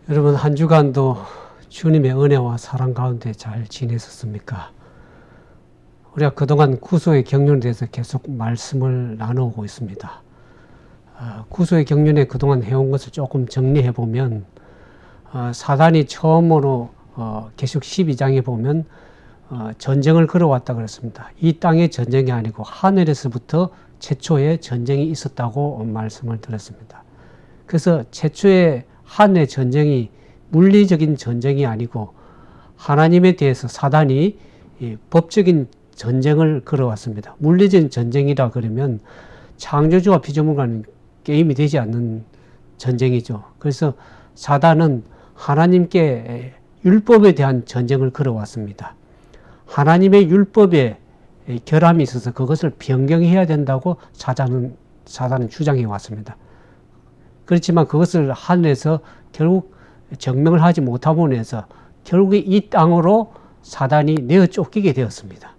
여러분, 한 주간도 주님의 은혜와 사랑 가운데 잘 지내셨습니까? 우리가 그동안 구속의 경륜에 대해서 계속 말씀을 나누고 있습니다. 구속의 경륜에 그동안 해온 것을 조금 정리해 보면, 사단이 처음으로 계시록 12장에 보면 전쟁을 걸어왔다 그랬습니다. 이 땅의 전쟁이 아니고 하늘에서부터 최초의 전쟁이 있었다고 말씀을 드렸습니다. 그래서 최초의 하늘의 전쟁이 물리적인 전쟁이 아니고 하나님에 대해서 사단이 법적인 전쟁을 걸어왔습니다. 물리적인 전쟁이라 그러면 창조주와 피조물과는 게임이 되지 않는 전쟁이죠. 그래서 사단은 하나님께 율법에 대한 전쟁을 걸어왔습니다. 하나님의 율법에 결함이 있어서 그것을 변경해야 된다고 사단은 주장해 왔습니다. 그렇지만 그것을 하늘에서 결국 증명을 하지 못함으로 인해서 결국에 이 땅으로 사단이 내어 쫓기게 되었습니다.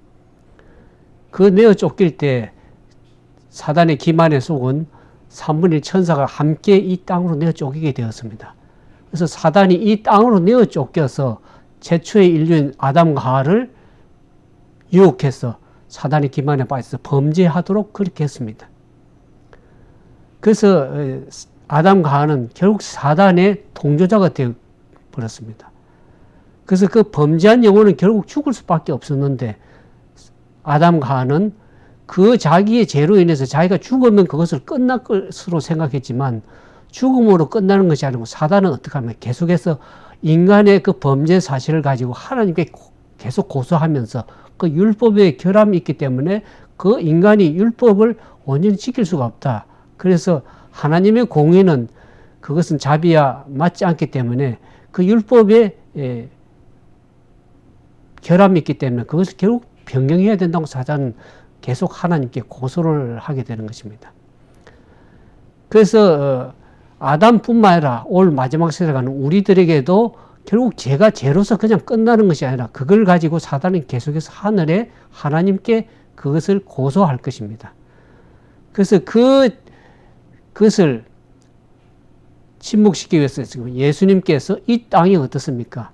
그 내어 쫓길 때 사단의 기만에 속은 3분의 1 천사가 함께 이 땅으로 내어 쫓기게 되었습니다. 그래서 사단이 이 땅으로 내어 쫓겨서 최초의 인류인 아담과 하와를 유혹해서 사단의 기만에 빠져서 범죄하도록 그렇게 했습니다. 그래서 아담과 하와는 결국 사단의 동조자가 되어버렸습니다. 그래서 그 범죄한 영혼은 결국 죽을 수밖에 없었는데 아담과 하와는 그 자기의 죄로 인해서 자기가 죽으면 그것을 끝날 것으로 생각했지만 죽음으로 끝나는 것이 아니고 사단은 어떻게 하면 계속해서 인간의 그 범죄 사실을 가지고 하나님께 계속 고소하면서 그 율법에 결함이 있기 때문에 그 인간이 율법을 온전히 지킬 수가 없다. 그래서 하나님의 공의는 그것은 자비와 맞지 않기 때문에 그 율법에 결함이 있기 때문에 그것을 결국 변경해야 된다고 사단은 계속 하나님께 고소를 하게 되는 것입니다. 그래서 아담뿐만 아니라 올 마지막 세대에 가는 우리들에게도 결국 죄가 죄로서 그냥 끝나는 것이 아니라 그걸 가지고 사단은 계속해서 하늘에 하나님께 그것을 고소할 것입니다. 그래서 그것을 침묵시키기 위해서 지금 예수님께서 이 땅이 어떻습니까?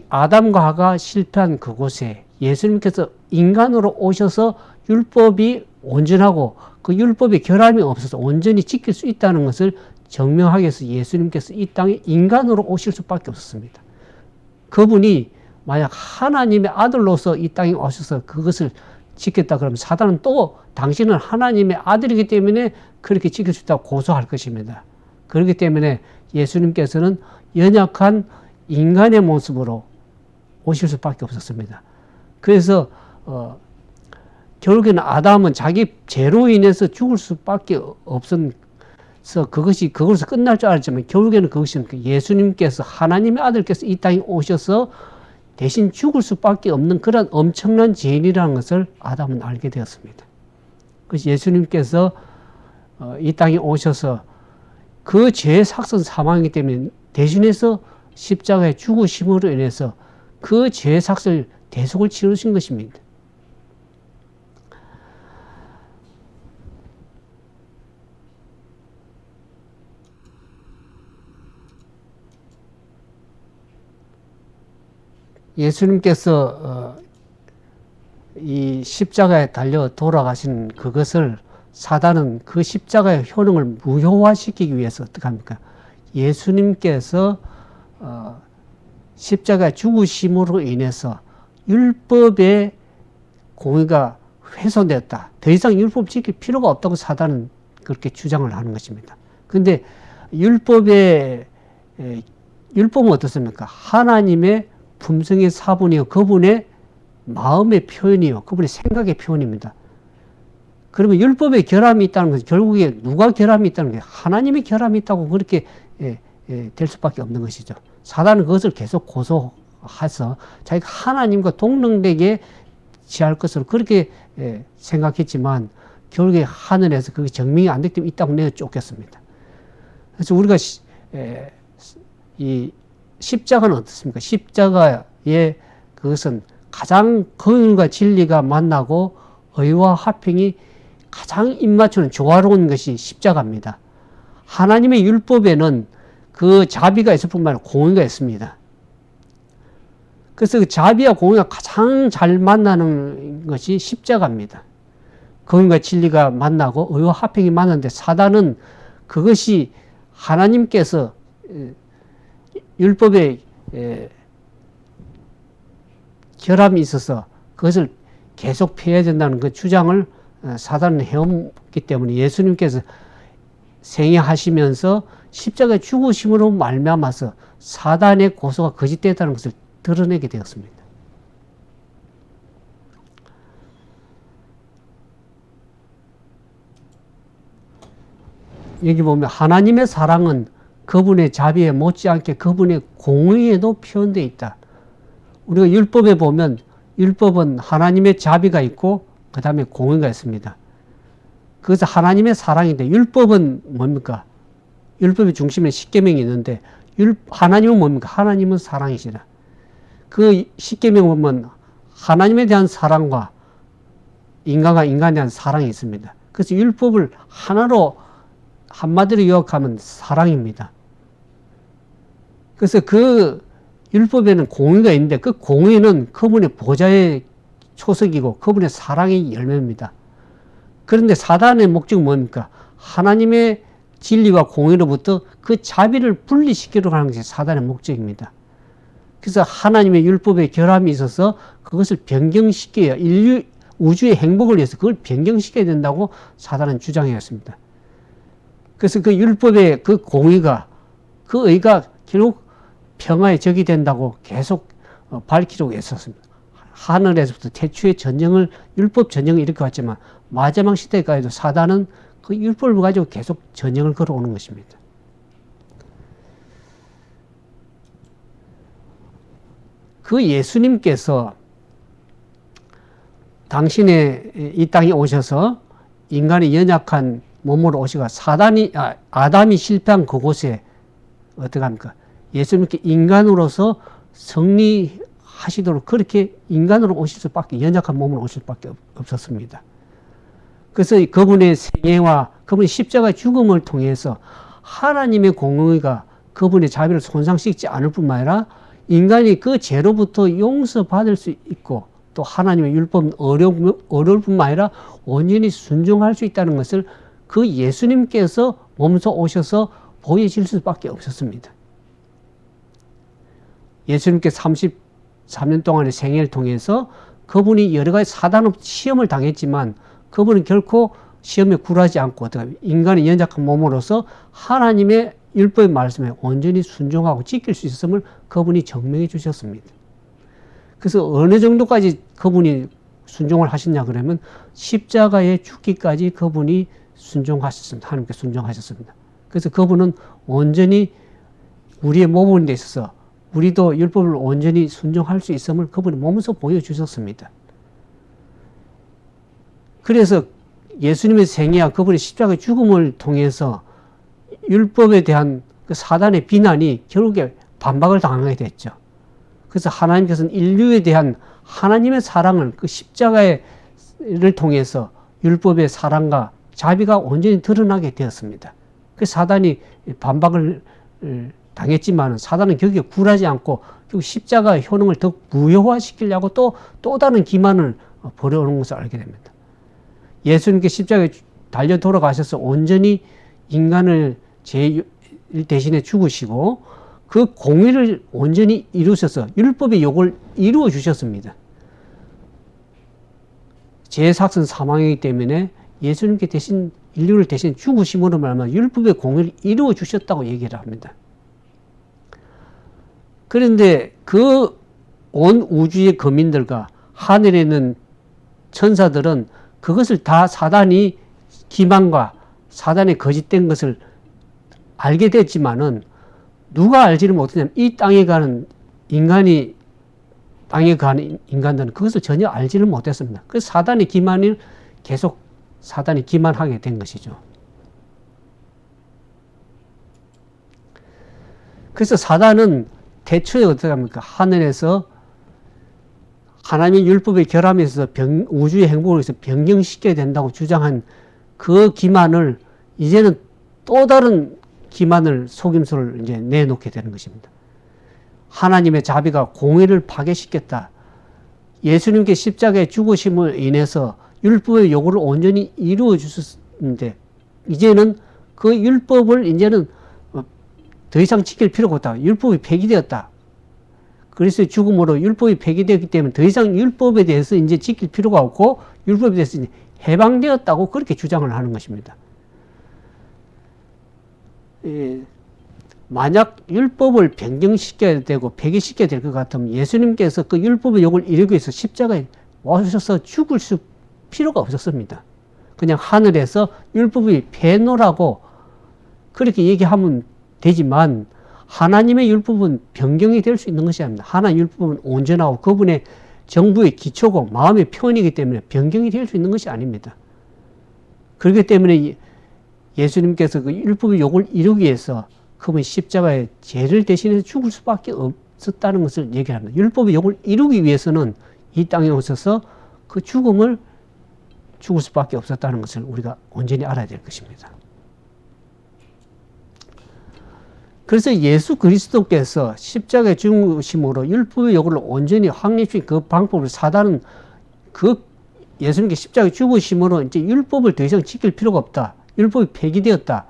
아담과 하와가 실패한 그곳에 예수님께서 인간으로 오셔서 율법이 온전하고 그 율법에 결함이 없어서 온전히 지킬 수 있다는 것을 증명하기 위해서 예수님께서 이 땅에 인간으로 오실 수밖에 없었습니다. 그분이 만약 하나님의 아들로서 이 땅에 오셔서 그것을 지켰다 그러면 사단은 또 당신은 하나님의 아들이기 때문에 그렇게 지킬 수 있다고 고소할 것입니다. 그렇기 때문에 예수님께서는 연약한 인간의 모습으로 오실 수밖에 없었습니다. 그래서 결국에는 아담은 자기 죄로 인해서 죽을 수밖에 없어서 그것으로 끝날 줄 알았지만 결국에는 그것이 예수님께서 하나님의 아들께서 이 땅에 오셔서 대신 죽을 수밖에 없는 그런 엄청난 죄인이라는 것을 아담은 알게 되었습니다. 그래서 예수님께서 이 땅에 오셔서 그 죄의 삭선 사망이기 때문에 대신해서 십자가에 죽으심으로 인해서 그 죄의 삭설 대속을 치르신 것입니다. 예수님께서 이 십자가에 달려 돌아가신 그것을 사단은 그 십자가의 효능을 무효화시키기 위해서 어떻게 합니까? 예수님께서 십자가에 죽으심으로 인해서 율법의 공의가 훼손되었다. 더 이상 율법 지킬 필요가 없다고 사단은 그렇게 주장을 하는 것입니다. 그런데 율법은 어떻습니까? 하나님의 품성의 사본이요, 그분의 마음의 표현이요, 그분의 생각의 표현입니다. 그러면 율법에 결함이 있다는 것은 결국에 누가 결함이 있다는 게 하나님의 결함이 있다고 그렇게 될 수밖에 없는 것이죠. 사단은 그것을 계속 고소해서 자기가 하나님과 동등되게 지할 것으로 그렇게 생각했지만 결국에 하늘에서 그게 증명이 안 되기 때문에 이 땅으로 내어 쫓겼습니다. 그래서 우리가 이 십자가는 어떻습니까? 십자가의 그것은 가장 공의와 진리가 만나고 의와 화평이 가장 입맞추는 조화로운 것이 십자가입니다. 하나님의 율법에는 그 자비가 있을 뿐만 아니라 공의가 있습니다. 그래서 그 자비와 공의가 가장 잘 만나는 것이 십자가입니다. 공의과 진리가 만나고 의와 화평이 만나는데 사단은 그것이 하나님께서 율법의 결함이 있어서 그것을 계속 피해야 된다는 그 주장을 사단은 해왔기 때문에 예수님께서 생애하시면서 십자가의 죽으심으로 말미암아서 사단의 고소가 거짓되었다는 것을 드러내게 되었습니다. 여기 보면 하나님의 사랑은 그분의 자비에 못지않게 그분의 공의에도 표현되어 있다. 우리가 율법에 보면 율법은 하나님의 자비가 있고 그 다음에 공의가 있습니다. 그것은 하나님의 사랑인데 율법은 뭡니까? 율법의 중심에 십계명이 있는데 하나님은 뭡니까? 하나님은 사랑이시라. 그 십계명 보면 하나님에 대한 사랑과 인간과 인간에 대한 사랑이 있습니다. 그래서 율법을 하나로 한마디로 요약하면 사랑입니다. 그래서 그 율법에는 공의가 있는데 그 공의는 그분의 보좌의 초석이고 그분의 사랑의 열매입니다. 그런데 사단의 목적은 뭡니까? 하나님의 진리와 공의로부터 그 자비를 분리시키려고 하는 것이 사단의 목적입니다. 그래서 하나님의 율법에 결함이 있어서 그것을 변경시켜야 인류 우주의 행복을 위해서 그걸 변경시켜야 된다고 사단은 주장했습니다. 그래서 그 율법의 그 공의가 그 의가 결국 평화의 적이 된다고 계속 밝히려고 했었습니다. 하늘에서부터 태초의 전쟁을 율법 전쟁을 일으켜왔지만 마지막 시대까지도 사단은 그 율법을 가지고 계속 전쟁을 걸어오는 것입니다. 그 예수님께서 당신의 이 땅에 오셔서 인간의 연약한 몸으로 오시고 아담이 실패한 그곳에 어떻게 합니까? 예수님께 인간으로서 승리하시도록 그렇게 인간으로 오실 수밖에 연약한 몸으로 오실 수밖에 없었습니다. 그래서 그분의 생애와 그분의 십자가의 죽음을 통해서 하나님의 공의가 그분의 자비를 손상시키지 않을 뿐만 아니라 인간이 그 죄로부터 용서받을 수 있고 또 하나님의 율법은 어려울 뿐만 아니라 온전히 순종할 수 있다는 것을 그 예수님께서 몸소 오셔서 보여질 수밖에 없었습니다. 예수님께 33년 동안의 생애를 통해서 그분이 여러 가지 사단의 시험을 당했지만 그분은 결코 시험에 굴하지 않고 인간의 연약한 몸으로서 하나님의 율법의 말씀에 온전히 순종하고 지킬 수 있음을 그분이 증명해 주셨습니다. 그래서 어느 정도까지 그분이 순종을 하셨냐 그러면 십자가에 죽기까지 그분이 순종하셨습니다. 하나님께 순종하셨습니다. 그래서 그분은 온전히 우리의 몸에 데 있어서 우리도 율법을 온전히 순종할 수 있음을 그분이 몸에서 보여주셨습니다. 그래서 예수님의 생애와 그분의 십자가의 죽음을 통해서 율법에 대한 그 사단의 비난이 결국에 반박을 당하게 됐죠. 그래서 하나님께서는 인류에 대한 하나님의 사랑을 그 십자가를 통해서 율법의 사랑과 자비가 온전히 드러나게 되었습니다. 그 사단이 반박을 당했지만 사단은 거기에 굴하지 않고 결국 십자가의 효능을 더 무효화시키려고 또 다른 기만을 벌여오는 것을 알게 됩니다. 예수님께 십자가에 달려 돌아가셔서 온전히 인간을 죄 대신에 죽으시고 그 공의를 온전히 이루셔서 율법의 요구를 이루어 주셨습니다. 죄의 삭은 사망이기 때문에 예수님께 대신 인류를 대신 죽으심으로 말하면 율법의 공의를 이루어 주셨다고 얘기를 합니다. 그런데 그 온 우주의 거민들과 하늘에 있는 천사들은 그것을 다 사단이 기만과 사단의 거짓된 것을 알게 됐지만은 누가 알지를 못했냐면 이 땅에 가는 인간이 땅에 가는 인간들은 그것을 전혀 알지를 못했습니다. 그래서 사단의 기만을 계속 사단이 기만하게 된 것이죠. 그래서 사단은 태초에 어떻게 합니까? 하늘에서 하나님의 율법의 결함에 있어서 우주의 행복을 위해서 변경시켜야 된다고 주장한 그 기만을 이제는 또 다른 기만을, 속임수를 이제 내놓게 되는 것입니다. 하나님의 자비가 공의를 파괴시켰다. 예수님께 십자가에 죽으심을 인해서 율법의 요구를 온전히 이루어 주셨는데, 이제는 그 율법을 이제는 더 이상 지킬 필요가 없다. 율법이 폐기되었다. 그리스도의 죽음으로 율법이 폐기되었기 때문에 더 이상 율법에 대해서 이제 지킬 필요가 없고 율법에 대해서 이제 해방되었다고 그렇게 주장을 하는 것입니다. 만약 율법을 변경시켜야 되고 폐기시켜야 될 것 같으면 예수님께서 그 율법의 요구를 이루기 위해서 십자가에 와주셔서 죽을 필요가 없었습니다. 그냥 하늘에서 율법이 폐노라고 그렇게 얘기하면 되지만, 하나님의 율법은 변경이 될 수 있는 것이 아닙니다. 하나님의 율법은 온전하고 그분의 정부의 기초고 마음의 표현이기 때문에 변경이 될 수 있는 것이 아닙니다. 그렇기 때문에 예수님께서 그 율법의 요구를 이루기 위해서 그분이 십자가에 죄를 대신해서 죽을 수밖에 없었다는 것을 얘기합니다. 율법의 요구를 이루기 위해서는 이 땅에 오셔서 그 죽을 수밖에 없었다는 것을 우리가 온전히 알아야 될 것입니다. 그래서 예수 그리스도께서 십자가에 죽으심으로 율법의 요구를 온전히 확립시킨 그 방법을 사단은 그 예수님께 십자가에 죽으심으로 이제 율법을 더 이상 지킬 필요가 없다. 율법이 폐기되었다.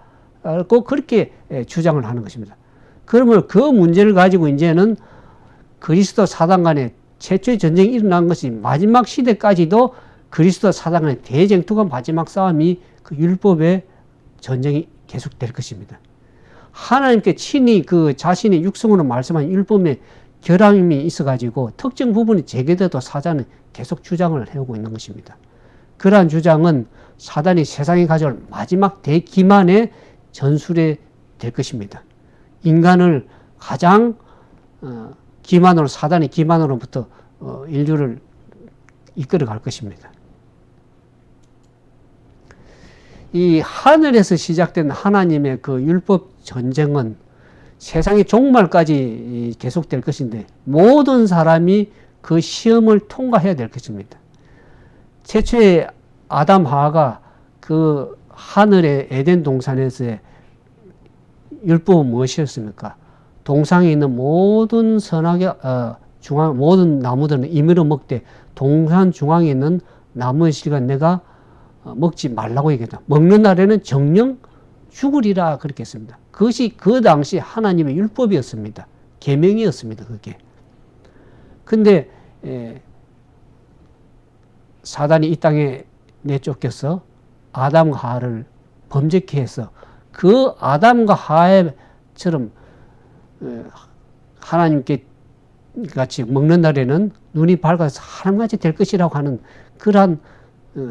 꼭 그렇게 주장을 하는 것입니다. 그러면 그 문제를 가지고 이제는 그리스도 사단 간에 최초의 전쟁이 일어난 것이 마지막 시대까지도 그리스도 사단 간의 대쟁투가 마지막 싸움이 그 율법의 전쟁이 계속될 것입니다. 하나님께 친히 그 자신의 육성으로 말씀한 율법의 결함이 있어가지고 특정 부분이 제거돼도 사단은 계속 주장을 해오고 있는 것입니다. 그러한 주장은 사단이 세상에 가져올 마지막 대기만의 전술이 될 것입니다. 인간을 가장 기만으로, 사단의 기만으로부터 인류를 이끌어 갈 것입니다. 이 하늘에서 시작된 하나님의 그 율법 전쟁은 세상의 종말까지 계속될 것인데 모든 사람이 그 시험을 통과해야 될 것입니다. 최초의 아담 하와가 그 하늘의 에덴 동산에서의 율법은 무엇이었습니까? 동상에 있는 모든 선악의 모든 나무들은 임의로 먹되 동산 중앙에 있는 나무의 실과 내가 먹지 말라고 얘기했다. 먹는 날에는 정령 죽으리라 그렇게 했습니다. 그것이 그 당시 하나님의 율법이었습니다. 계명이었습니다. 그게. 근데 사단이 이 땅에 내쫓겨서 아담과 하와를 범죄케 해서 그 아담과 하와처럼 하나님께 같이 먹는 날에는 눈이 밝아서 하나님같이 될 것이라고 하는 그러한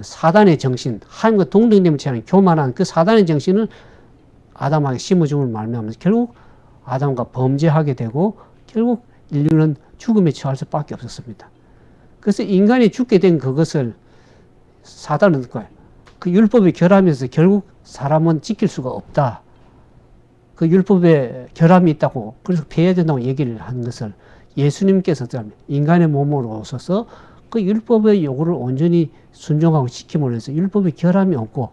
사단의 정신, 하나님과 동등됨을 취하는 교만한 그 사단의 정신을 아담에게 심어줌을 말미암아서 결국 아담과 범죄하게 되고 결국 인류는 죽음에 처할 수밖에 없었습니다. 그래서 인간이 죽게 된 그것을 사단은 거예요. 그 율법의 결함에서 결국 사람은 지킬 수가 없다. 그 율법에 결함이 있다고 그래서 폐해야 된다고 얘기를 한 것을 예수님께서 인간의 몸으로 오셔서 그 율법의 요구를 온전히 순종하고 지킴으로 해서 율법의 결함이 없고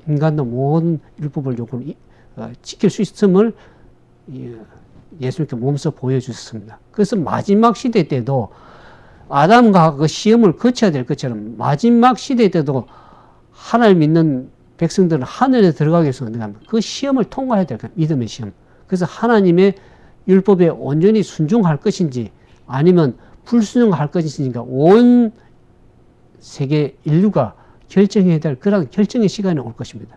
인간도 모든 율법을 요구를 지킬 수 있음을 예수님께 몸소 보여주셨습니다. 그래서 마지막 시대 때도 아담과 그 시험을 거쳐야 될 것처럼 마지막 시대 때도 하나님 믿는 백성들은 하늘에 들어가기 위해서 그 시험을 통과해야 될 거예요. 믿음의 시험. 그래서 하나님의 율법에 온전히 순종할 것인지 아니면 불순종할 것인지가 온 세계 인류가 결정해야 될 그런 결정의 시간이 올 것입니다.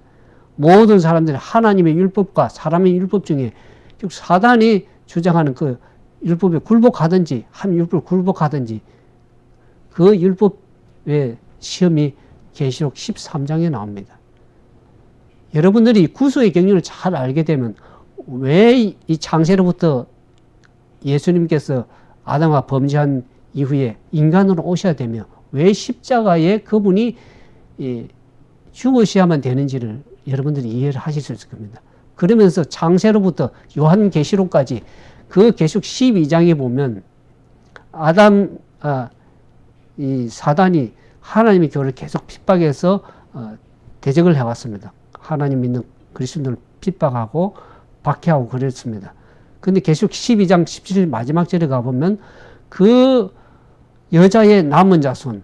모든 사람들이 하나님의 율법과 사람의 율법 중에 사단이 주장하는 그 율법에 굴복하든지 한 율법을 굴복하든지 그 율법의 시험이 계시록 13장에 나옵니다. 여러분들이 구속의 경륜을 잘 알게 되면 왜 이 창세로부터 예수님께서 아담과 범죄한 이후에 인간으로 오셔야 되며 왜 십자가에 그분이 죽으셔야만 되는지를 여러분들이 이해를 하실 수 있을 겁니다. 그러면서 창세로부터 요한계시록까지 그 계시록 12장에 보면 이 사단이 하나님의 교회를 계속 핍박해서 대적을 해왔습니다. 하나님 믿는 그리스도인들을 핍박하고 박해하고 그랬습니다. 근데 계속 12장 17절 마지막 절에 가보면 그 여자의 남은 자손,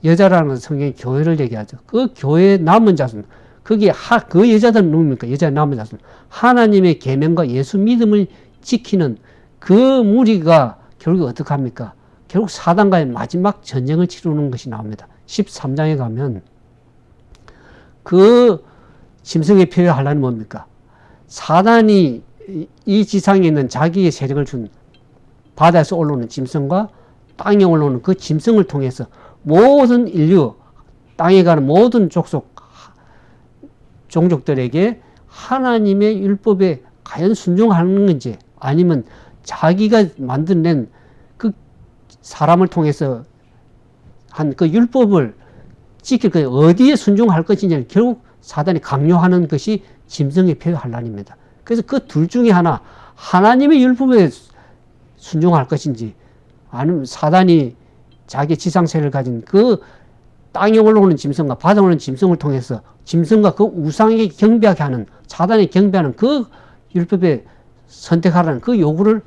여자라는 것은 성경이 교회를 얘기하죠. 그 교회의 남은 자손, 거기에 그 여자들은 누굽니까? 여자의 남은 자손. 하나님의 계명과 예수 믿음을 지키는 그 무리가 결국 어떻게 합니까? 결국 사단과의 마지막 전쟁을 치르는 것이 나옵니다. 13장에 가면 그 짐승의 표의 환란이 뭡니까? 사단이 이 지상에 있는 자기의 세력을 준 바다에서 올라오는 짐승과 땅에 올라오는 그 짐승을 통해서 모든 인류, 땅에 가는 모든 종족들에게 하나님의 율법에 과연 순종하는 건지, 아니면 자기가 만들어낸 그 사람을 통해서 한 그 율법을 지킬 거 어디에 순종할 것인지 결국 사단이 강요하는 것이 짐승의 표의 환란입니다. 그래서 그 둘 중에 하나, 하나님의 율법에 순종할 것인지, 아니면 사단이 자기 지상세를 가진 그 땅에 올라오는 짐승과 바다에 올라오는 짐승을 통해서 짐승과 그 우상에게 경배하게 하는, 사단에 경배하는 그 율법에 선택하라는 그 요구를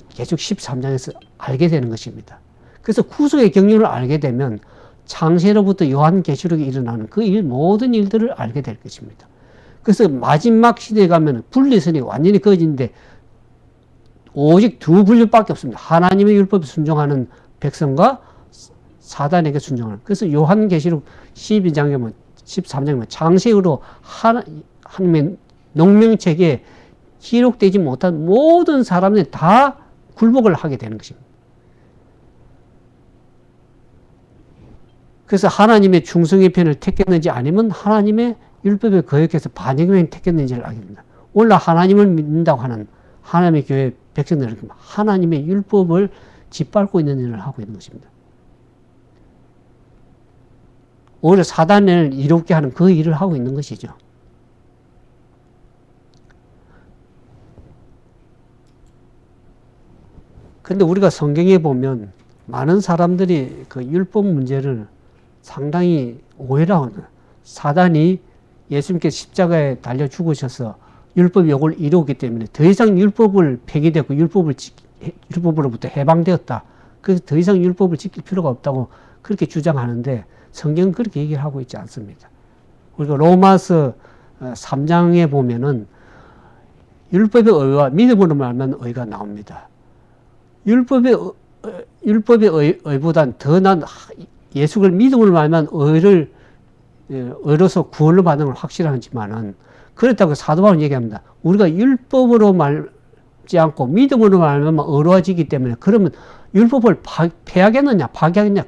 계속 13장에서 알게 되는 것입니다. 그래서 구속의 경륜을 알게 되면 창세로부터 요한계시록에 일어나는 그 모든 일들을 알게 될 것입니다. 그래서 마지막 시대에 가면 분리선이 완전히 거진데 오직 두 분류밖에 없습니다. 하나님의 율법에 순종하는 백성과 사단에게 순종하는. 그래서 요한계시록 12장에 보면 13장에 보면 창세후로 하나님의 농명책에 기록되지 못한 모든 사람들이 다 굴복을 하게 되는 것입니다. 그래서 하나님의 충성의 편을 택했는지 아니면 하나님의 율법에 거역해서 반역의 편을 택했는지를 알게 됩니다. 오늘 하나님을 믿는다고 하는 하나님의 교회 백성들은 하나님의 율법을 짓밟고 있는 일을 하고 있는 것입니다. 오히려 사단을 이롭게 하는 그 일을 하고 있는 것이죠. 근데 우리가 성경에 보면 많은 사람들이 그 율법 문제를 상당히 오해라고 합니다. 사단이 예수님께서 십자가에 달려 죽으셔서 율법 요구를 이루었기 때문에 더 이상 율법을 폐기되었고 율법으로부터 해방되었다. 그래서 더 이상 율법을 지킬 필요가 없다고 그렇게 주장하는데 성경은 그렇게 얘기를 하고 있지 않습니다. 우리가 로마서 3장에 보면은 율법의 의와 믿음으로 말하면 의가 나옵니다. 율법의 의보단 더 난 예수를 믿음으로 말하면 의로서 구원을 받는 걸 확실하지만은 그렇다고 사도 바울은 얘기합니다. 우리가 율법으로 말지 않고 믿음으로 말하면 의로워지기 때문에 그러면 율법을 폐하겠느냐 파괴하겠느냐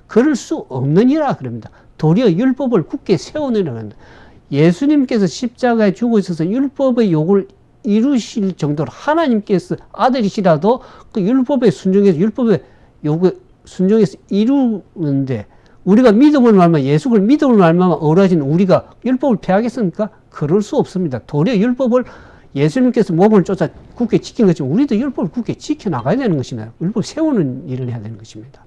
그럴 수 없느니라 그럽니다. 도리어 율법을 굳게 세우느니라 합니다. 예수님께서 십자가에 죽으셔서 율법의 요구를 이루실 정도로 하나님께서 아들이시라도 그 율법에 순종해서 율법의 요구에 순종해서 이루는데 우리가 믿음을 말하면 예수를 믿음을 말하면 어려진 우리가 율법을 폐하겠습니까? 그럴 수 없습니다. 도리어 율법을 예수님께서 몸을 쫓아 굳게 지킨 것처럼 우리도 율법을 굳게 지켜나가야 되는 것입니다. 율법 세우는 일을 해야 되는 것입니다.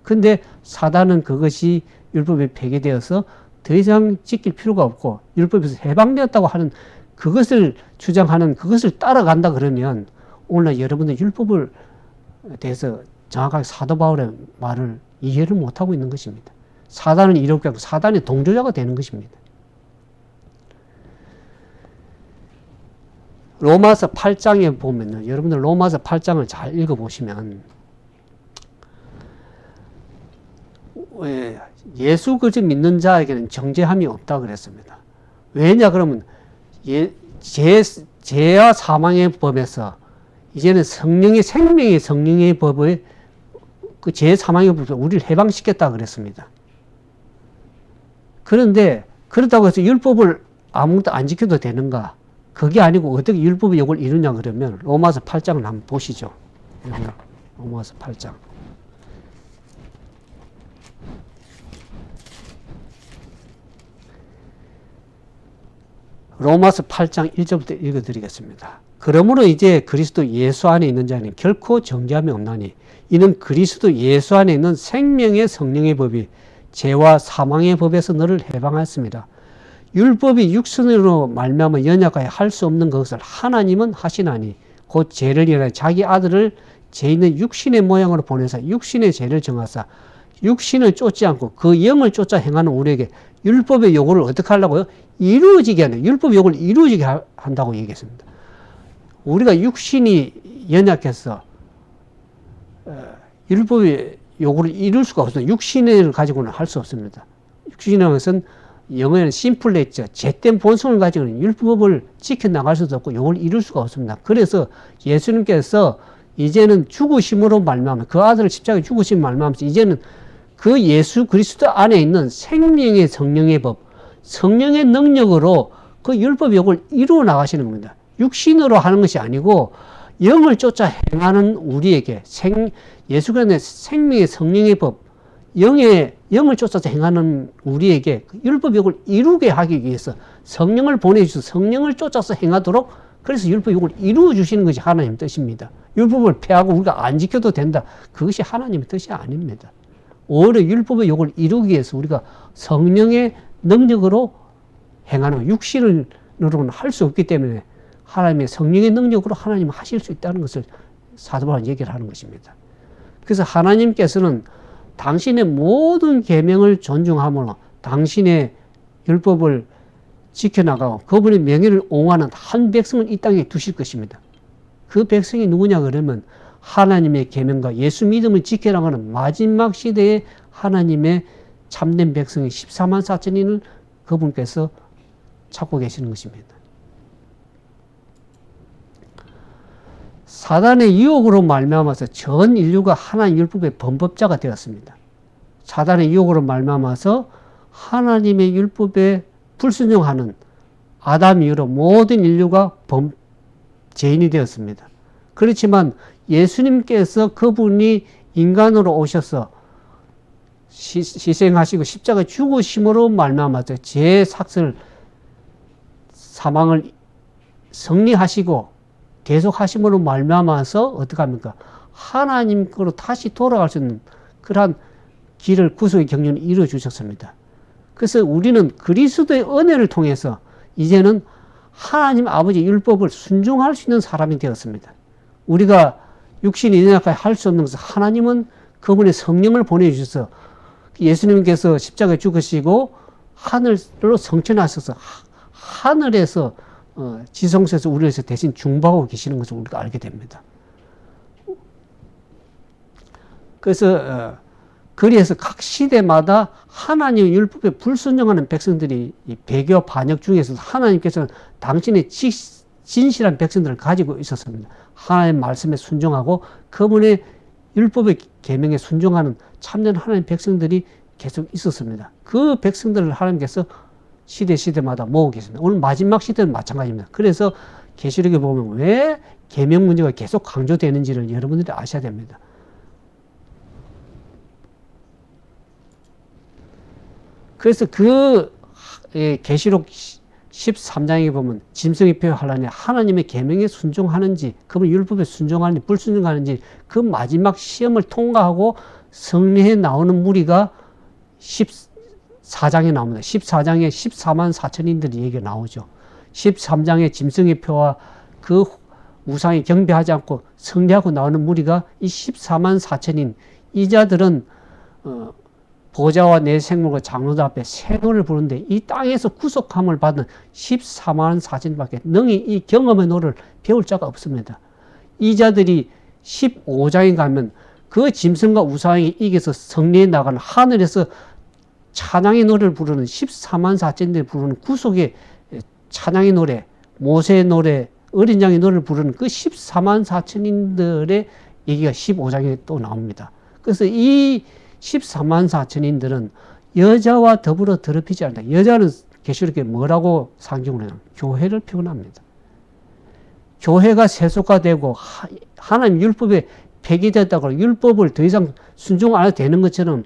근데 사단은 그것이 율법에 폐기되어서 더 이상 지킬 필요가 없고 율법에서 해방되었다고 하는 그것을 주장하는 그것을 따라간다 그러면 오늘날 여러분들 율법을 대해서 정확하게 사도 바울의 말을 이해를 못하고 있는 것입니다. 사단은 이렇게 하고 사단의 동조자가 되는 것입니다. 로마서 8장에 보면요. 여러분들 로마서 8장을 잘 읽어보시면 예수 그리스도 믿는 자에게는 정죄함이 없다고 그랬습니다. 왜냐 그러면 죄와 사망의 법에서 이제는 성령의 생명의 성령의 법의 그 죄 사망의 법에서 우리를 해방시켰다 그랬습니다. 그런데 그렇다고 해서 율법을 아무것도 안 지켜도 되는가? 그게 아니고 어떻게 율법의 요구를 이루냐 그러면 로마서 8장을 한번 보시죠. 로마서 8장. 로마서 8장 1절부터 읽어드리겠습니다. 그러므로 이제 그리스도 예수 안에 있는 자는 결코 정죄함이 없나니 이는 그리스도 예수 안에 있는 생명의 성령의 법이 죄와 사망의 법에서 너를 해방하였습니다. 율법이 육신으로 말미암아 연약하여 할 수 없는 것을 하나님은 하시나니 곧 죄를 일하여 자기 아들을 죄 있는 육신의 모양으로 보내사 육신의 죄를 정하사 육신을 쫓지 않고 그 영을 쫓아 행하는 우리에게 율법의 요구를 어떻게 하려고요? 이루어지게 하는, 율법의 요구를 이루어지게 한다고 얘기했습니다. 우리가 육신이 연약해서 율법의 요구를 이룰 수가 없어요. 육신을 가지고는 할 수 없습니다. 육신이라는 것은 영어에는 심플레이죠. 죄된 본성을 가지고는 율법을 지켜나갈 수도 없고 요걸 이룰 수가 없습니다. 그래서 예수님께서 이제는 죽으심으로 말미암아 그 아들을 십자가에 죽으심 말미암아서 이제는 그 예수 그리스도 안에 있는 생명의 성령의 법, 성령의 능력으로 그 율법 요구를 이루어 나가시는 겁니다. 육신으로 하는 것이 아니고 영을 쫓아 행하는 우리에게 예수 그리스도의 생명의 성령의 법, 영을 쫓아서 행하는 우리에게 그 율법 요구를 이루게 하기 위해서 성령을 보내주셔서 성령을 쫓아서 행하도록 그래서 율법 요구를 이루어 주시는 것이 하나님의 뜻입니다. 율법을 폐하고 우리가 안 지켜도 된다. 그것이 하나님의 뜻이 아닙니다. 오히려 율법의 요구를 이루기 위해서 우리가 성령의 능력으로 행하는 육신으로는 할 수 없기 때문에 하나님의 성령의 능력으로 하나님은 하실 수 있다는 것을 사도 바울은 얘기를 하는 것입니다. 그래서 하나님께서는 당신의 모든 계명을 존중함으로 당신의 율법을 지켜나가고 그분의 명예를 옹호하는 한 백성을 이 땅에 두실 것입니다. 그 백성이 누구냐 그러면 하나님의 계명과 예수 믿음을 지켜나가는 마지막 시대에 하나님의 참된 백성이 14만 4천인을 그분께서 찾고 계시는 것입니다. 사단의 유혹으로 말미암아서 전 인류가 하나님 율법의 범법자가 되었습니다. 사단의 유혹으로 말미암아서 하나님의 율법에 불순종하는 아담 이후로 모든 인류가 죄인이 되었습니다. 그렇지만 예수님께서 그분이 인간으로 오셔서 희생하시고 십자가에 죽으심으로 말미암아서 죄의 삭슬 사망을 승리하시고 계속하심으로 말미암아서 어떻게 합니까? 하나님께로 다시 돌아갈 수 있는 그러한 길을 구속의 경륜을 이루어 주셨습니다. 그래서 우리는 그리스도의 은혜를 통해서 이제는 하나님 아버지 율법을 순종할 수 있는 사람이 되었습니다. 우리가 육신이 연약하게 할 수 없는 것을 하나님은 그분의 성령을 보내주셔서 예수님께서 십자가에 죽으시고 하늘로 성천하셔서 하늘에서 지성소에서 우리를 대신 중보하고 계시는 것을 우리가 알게 됩니다. 그래서 그래서 각 시대마다 하나님의 율법에 불순종하는 백성들이 배교 반역 중에서 하나님께서는 당신의 진실한 백성들을 가지고 있었습니다. 하나님의 말씀에 순종하고 그분의 율법의 계명에 순종하는 참된 하나님의 백성들이 계속 있었습니다. 그 백성들을 하나님께서 시대마다 모으고 계십니다. 오늘 마지막 시대는 마찬가지입니다. 그래서 계시록에 보면 왜 계명 문제가 계속 강조되는지를 여러분들이 아셔야 됩니다. 그래서 그 계시록 13장에 보면 짐승의 표에 하려니 하나님의 계명에 순종하는지 그분 율법에 순종하는지 불순종하는지 그 마지막 시험을 통과하고 승리해 나오는 무리가 14장에 나옵니다. 14장에 14만 4천인들이 얘기가 나오죠. 13장에 짐승의 표와 그 우상이 경배하지 않고 승리하고 나오는 무리가 이 14만 4천인 이 자들은 보좌와 내 생물과 장로들 앞에 새 노래를 부르는데 이 땅에서 구속함을 받은 14만 4천밖에 능히 이 경험의 노래를 배울 자가 없습니다. 이 자들이 15장에 가면 그 짐승과 우상이 이겨서 승리해 나가는 하늘에서 찬양의 노래를 부르는 14만 4천들이 부르는 구속의 찬양의 노래, 모세의 노래, 어린 양의 노래를 부르는 그 14만 4천인들의 얘기가 15장에 또 나옵니다. 그래서 이 14만 4천인들은 여자와 더불어 더럽히지 않는다. 여자는 계시록에 뭐라고 상징을 해요? 교회를 표현합니다. 교회가 세속화되고 하나님 율법에 폐기됐다고 율법을 더 이상 순종 안 해도 되는 것처럼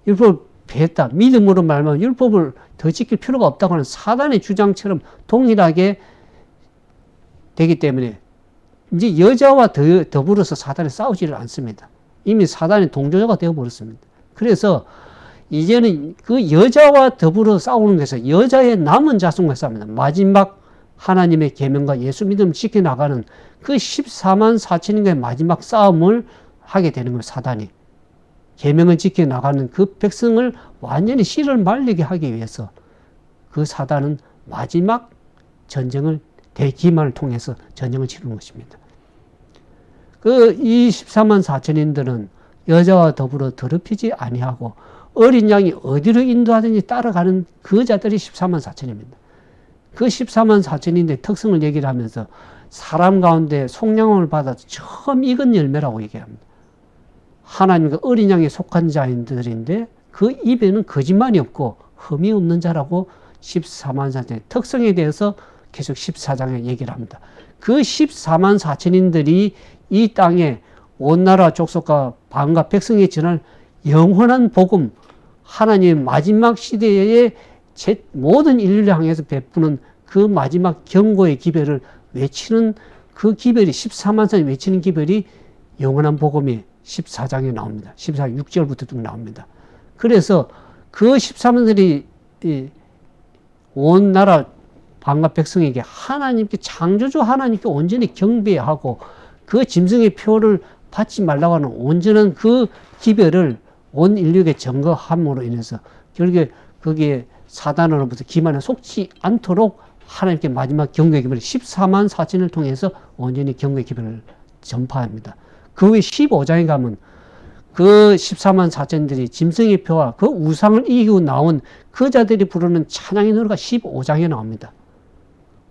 율법을 폐했다. 믿음으로 말하면 율법을 더 지킬 필요가 없다고 하는 사단의 주장처럼 동일하게 되기 때문에 이제 여자와 더불어서 사단이 싸우지를 않습니다. 이미 사단의 동조자가 되어버렸습니다. 그래서 이제는 그 여자와 더불어 싸우는 것에서 여자의 남은 자손과 싸웁니다. 마지막 하나님의 계명과 예수 믿음을 지켜나가는 그 14만 4천인가의 마지막 싸움을 하게 되는 거예요. 사단이. 계명을 지켜나가는 그 백성을 완전히 씨를 말리게 하기 위해서 그 사단은 마지막 전쟁을 대기만을 통해서 전쟁을 치르는 것입니다. 이 14만 4천인들은 여자와 더불어 더럽히지 아니하고 어린 양이 어디로 인도하든지 따라가는 그 자들이 14만 4천입니다. 그 14만 4천인의 특성을 얘기를 하면서 사람 가운데 속량함을 받아서 처음 익은 열매라고 얘기합니다. 하나님과 어린 양에 속한 자인들인데 그 입에는 거짓말이 없고 흠이 없는 자라고 14만 4천의 특성에 대해서 계속 14장에 얘기를 합니다. 그 14만 4천인들이 이 땅에 온 나라 족속과 방과 백성에 전할 영원한 복음, 하나님의 마지막 시대의 모든 인류를 향해서 베푸는 그 마지막 경고의 기별을 외치는 그 기별이 14만 4천이 외치는 기별이 영원한 복음이 14장에 나옵니다. 14장 6절부터 쭉 나옵니다. 그래서 그 14만들이 온 나라 방과 백성에게 하나님께 창조주 하나님께 온전히 경배하고 그 짐승의 표를 받지 말라고 하는 온전한 그 기별을 온 인류에게 증거함으로 인해서 결국에 거기에 사단으로부터 기만에 속지 않도록 하나님께 마지막 경고의 기별을 14만 4천을 통해서 온전히 경고의 기별을 전파합니다. 그 후에 15장에 가면 그 14만 4천들이 짐승의 표와 그 우상을 이기고 나온 그 자들이 부르는 찬양의 노래가 15장에 나옵니다.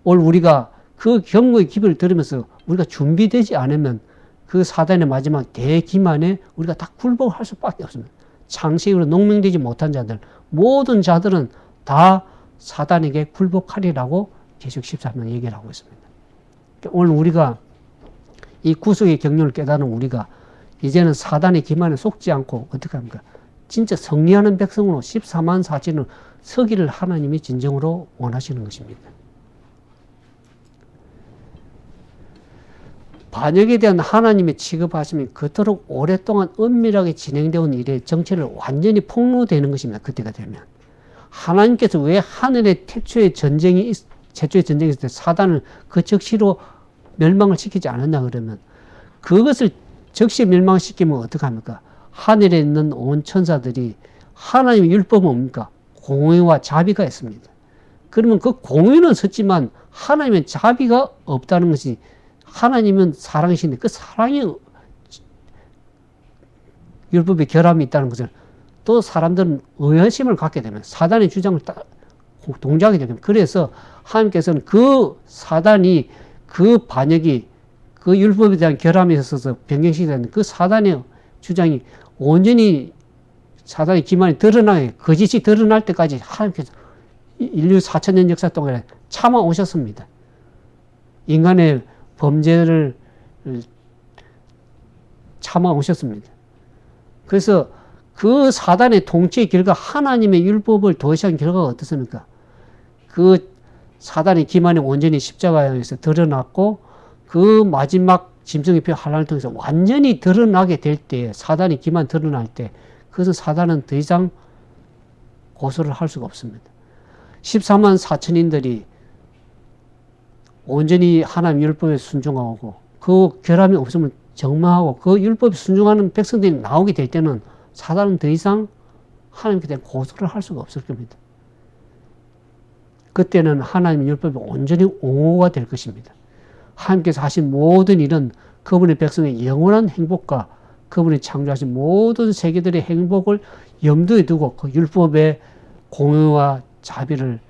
오늘 우리가 그 경고의 기별을 들으면서 우리가 준비되지 않으면 그 사단의 마지막 대기만에 우리가 다 굴복할 수밖에 없습니다. 창세기로 농명되지 못한 자들, 모든 자들은 다 사단에게 굴복하리라고 계속 14장 얘기를 하고 있습니다. 오늘 우리가 이 구속의 경륜을 깨달은 우리가 이제는 사단의 기만에 속지 않고 어떻게 합니까? 진짜 승리하는 백성으로 14만 4천을 서기를 하나님이 진정으로 원하시는 것입니다. 반역에 대한 하나님의 취급하심이 그토록 오랫동안 은밀하게 진행되어 온 일의 정체를 완전히 폭로되는 것입니다. 그때가 되면. 하나님께서 왜 하늘에 최초의 전쟁이 있을 때 사단을 그 즉시로 멸망을 시키지 않았냐 그러면 그것을 즉시 멸망시키면 어떡합니까? 하늘에 있는 온 천사들이 하나님의 율법은 뭡니까? 공의와 자비가 있습니다. 그러면 그 공의는 섰지만 하나님의 자비가 없다는 것이 하나님은 사랑이신데 그 사랑이 율법의 결함이 있다는 것을 또 사람들은 의심을 갖게 되면 사단의 주장을 동조하게 되면 그래서 하나님께서는 그 사단이 그 반역이 그 율법에 대한 결함이 있어서 변경시키는 그 사단의 주장이 온전히 사단의 기만이 드러나게 거짓이 드러날 때까지 하나님께서 인류 4천년 역사 동안에 참아 오셨습니다. 인간의 범죄를 참아 오셨습니다. 그래서 그 사단의 통치의 결과 하나님의 율법을 도외시한 결과가 어떻습니까? 그 사단의 기만이 온전히 십자가에서 드러났고 그 마지막 짐승의 표 환란을 통해서 완전히 드러나게 될 때 사단의 기만 드러날 때 그것은 사단은 더 이상 고소를 할 수가 없습니다. 14만 4천인들이 온전히 하나님 율법에 순종하고 그 결함이 없으면 정망하고 그 율법에 순종하는 백성들이 나오게 될 때는 사단은 더 이상 하나님께 대한 고소를 할 수가 없을 겁니다. 그때는 하나님의 율법이 온전히 옹호가 될 것입니다. 하나님께서 하신 모든 일은 그분의 백성의 영원한 행복과 그분이 창조하신 모든 세계들의 행복을 염두에 두고 그 율법의 공의와 자비를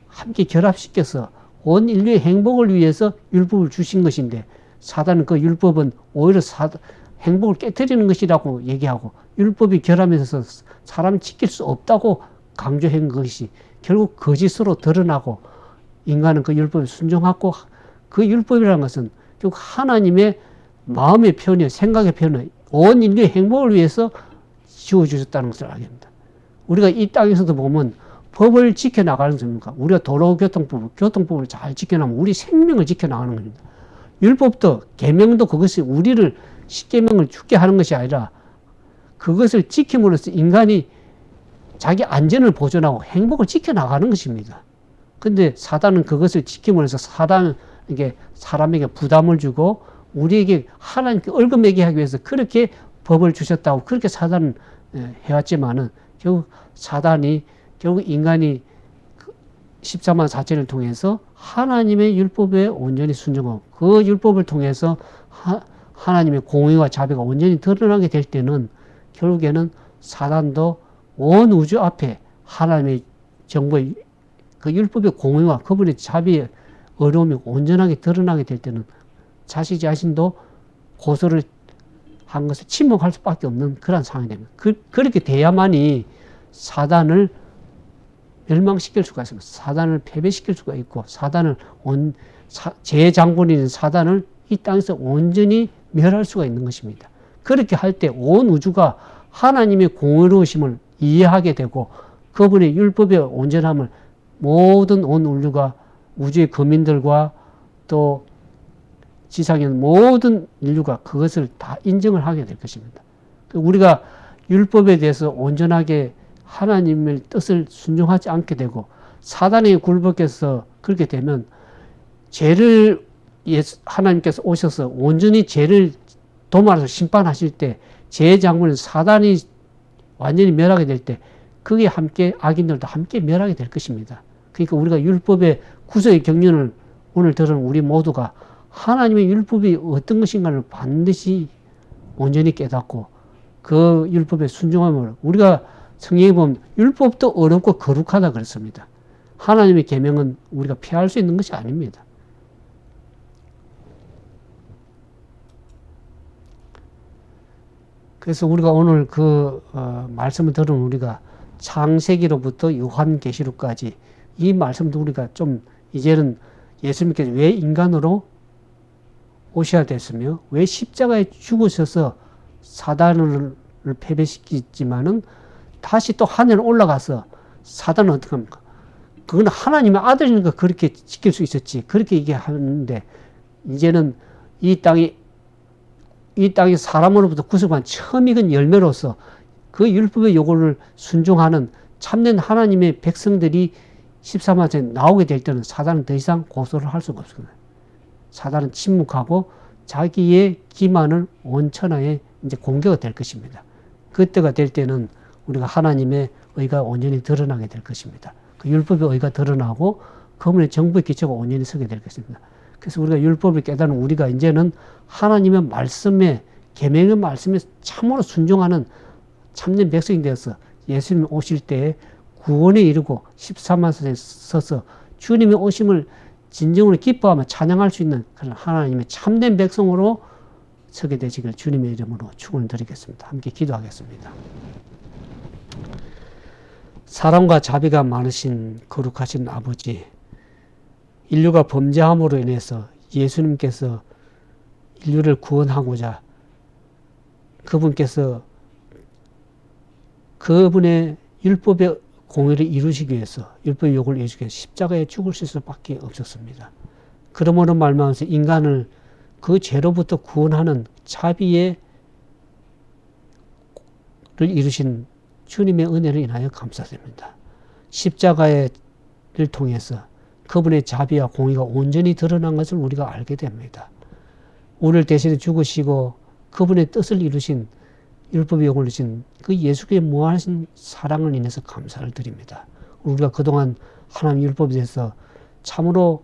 함께 결합시켜서 온 인류의 행복을 위해서 율법을 주신 것인데 사단은 그 율법은 오히려 행복을 깨뜨리는 것이라고 얘기하고 율법이 결함에서 사람을 지킬 수 없다고 강조한 것이 결국 거짓으로 드러나고 인간은 그 율법에 순종하고 그 율법이라는 것은 결국 하나님의 마음의 표현이요 생각의 표현이요 온 인류의 행복을 위해서 지어주셨다는 것을 알게 됩니다. 우리가 이 땅에서도 보면 법을 지켜나가는 겁니까? 우리가 교통법을 잘 지켜나가면 우리 생명을 지켜나가는 겁니다. 율법도 계명도 그것이 우리를 십계명을 죽게 하는 것이 아니라 그것을 지킴으로써 인간이 자기 안전을 보존하고 행복을 지켜나가는 것입니다. 근데 사단은 그것을 지킴으로써 이게 사람에게 부담을 주고 우리에게 하나님께 얼금 매게 하기 위해서 그렇게 법을 주셨다고 그렇게 사단은 해왔지만은 결국 인간이 14만 4천을 통해서 하나님의 율법에 온전히 순종하고 그 율법을 통해서 하나님의 공의와 자비가 온전히 드러나게 될 때는 결국에는 사단도 온 우주 앞에 하나님의 정부의 그 율법의 공의와 그분의 자비의 어려움이 온전하게 드러나게 될 때는 자신도 고소를 한 것을 침묵할 수밖에 없는 그런 상황이 됩니다. 그렇게 돼야만이 사단을 멸망시킬 수가 있습니다. 사단을 패배시킬 수가 있고 제장군인 사단을 이 땅에서 온전히 멸할 수가 있는 것입니다. 그렇게 할 때 온 우주가 하나님의 공의로우심을 이해하게 되고 그분의 율법의 온전함을 모든 온 인류가 우주의 거민들과 또 지상에 있는 모든 인류가 그것을 다 인정을 하게 될 것입니다. 우리가 율법에 대해서 온전하게 하나님의 뜻을 순종하지 않게 되고 사단에게 굴복해서 그렇게 되면 죄를 하나님께서 오셔서 온전히 죄를 도말해서 심판하실 때 죄의 장군인 사단이 완전히 멸하게 될 때 그게 함께 악인들도 함께 멸하게 될 것입니다. 그러니까 우리가 율법의 구속의 경륜을 오늘 들은 우리 모두가 하나님의 율법이 어떤 것인가를 반드시 온전히 깨닫고 그 율법에 순종함으로 우리가 성경에 보면 율법도 어렵고 거룩하다 그랬습니다. 하나님의 계명은 우리가 피할 수 있는 것이 아닙니다. 그래서 우리가 오늘 말씀을 들은 우리가 창세기로부터 요한계시록까지 이 말씀도 우리가 좀 이제는 예수님께서 왜 인간으로 오셔야 됐으며 왜 십자가에 죽으셔서 사단을 패배시키지만은 다시 또 하늘에 올라가서 사단은 어떻게 합니까? 그건 하나님의 아들이니까 그렇게 지킬 수 있었지. 그렇게 얘기하는데 이제는 이 땅이 사람으로부터 구속한 처음 익은 열매로서 그 율법의 요구를 순종하는 참된 하나님의 백성들이 14만에 나오게 될 때는 사단은 더 이상 고소를 할 수가 없습니다. 사단은 침묵하고 자기의 기만을 온 천하에 이제 공개가 될 것입니다. 그때가 될 때는 우리가 하나님의 의가 온전히 드러나게 될 것입니다. 그 율법의 의가 드러나고 그분의 정부의 기초가 온전히 서게 될 것입니다. 그래서 우리가 율법을 깨달은 우리가 이제는 하나님의 말씀에 계명의 말씀에 참으로 순종하는 참된 백성이 되어서 예수님 오실 때에 구원에 이르고 14만 선에 서서 주님의 오심을 진정으로 기뻐하며 찬양할 수 있는 그런 하나님의 참된 백성으로 서게 되시길 주님의 이름으로 축원을 드리겠습니다. 함께 기도하겠습니다. 사랑과 자비가 많으신 거룩하신 아버지, 인류가 범죄함으로 인해서 예수님께서 인류를 구원하고자 그분께서 그분의 율법의 공의를 이루시기 위해서 율법의 요구를 이루시기 위해서 십자가에 죽으실 수밖에 없었습니다. 그러므로 말미암아서 인간을 그 죄로부터 구원하는 자비를 이루신 주님의 은혜를 인하여 감사드립니다. 십자가를 통해서 그분의 자비와 공의가 온전히 드러난 것을 우리가 알게 됩니다. 우리를 대신해 죽으시고 그분의 뜻을 이루신 율법의 요구를 이루신 그 예수의 무한하신 사랑을 인해서 감사를 드립니다. 우리가 그동안 하나님 율법에 대해서 참으로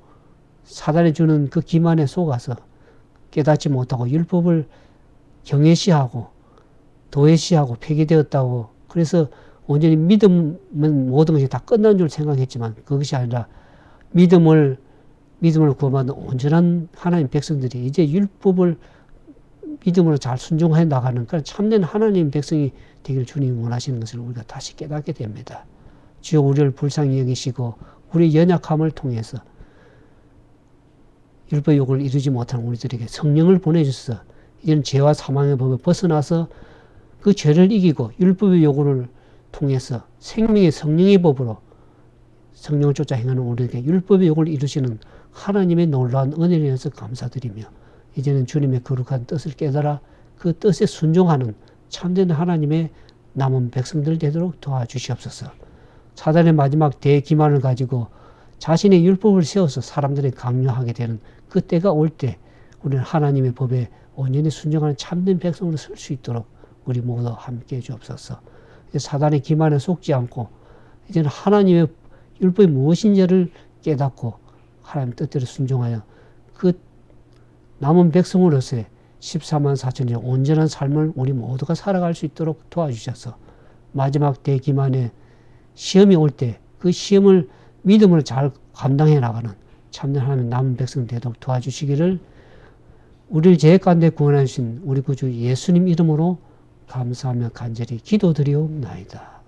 사단이 주는 그 기만에 속아서 깨닫지 못하고 율법을 경외시하고 도외시하고 폐기되었다고 그래서 온전히 믿음은 모든 것이 다 끝난 줄 생각했지만 그것이 아니라 믿음을 구원받는 온전한 하나님 백성들이 이제 율법을 믿음으로 잘 순종해 나가는 그런 참된 하나님 백성이 되기를 주님이 원하시는 것을 우리가 다시 깨닫게 됩니다. 주여 우리를 불쌍히 여기시고 우리의 연약함을 통해서 율법 요구를 이루지 못하는 우리들에게 성령을 보내주셔서 이제는 죄와 사망의 법에 벗어나서 그 죄를 이기고 율법의 요구를 통해서 생명의 성령의 법으로 성령을 쫓아 행하는 우리에게 율법의 요구를 이루시는 하나님의 놀라운 은혜를 위해서 감사드리며 이제는 주님의 거룩한 뜻을 깨달아 그 뜻에 순종하는 참된 하나님의 남은 백성들 되도록 도와주시옵소서. 사단의 마지막 대기만을 가지고 자신의 율법을 세워서 사람들이 강요하게 되는 그 때가 올 때 우리는 하나님의 법에 온전히 순종하는 참된 백성으로 설 수 있도록 우리 모두 함께 해 주옵소서. 사단의 기만에 속지 않고 이제는 하나님의 율법이 무엇인지를 깨닫고 하나님 뜻대로 순종하여 그 남은 백성으로서의 14만 4천의 온전한 삶을 우리 모두가 살아갈 수 있도록 도와주셔서 마지막 대기만에 시험이 올 때 그 시험을 믿음으로 잘 감당해 나가는 참된 하나님의 남은 백성 되도록 도와주시기를 우리를 죄 가운데 구원해 주신 우리 구주 예수님 이름으로 감사하며 간절히 기도드리옵나이다.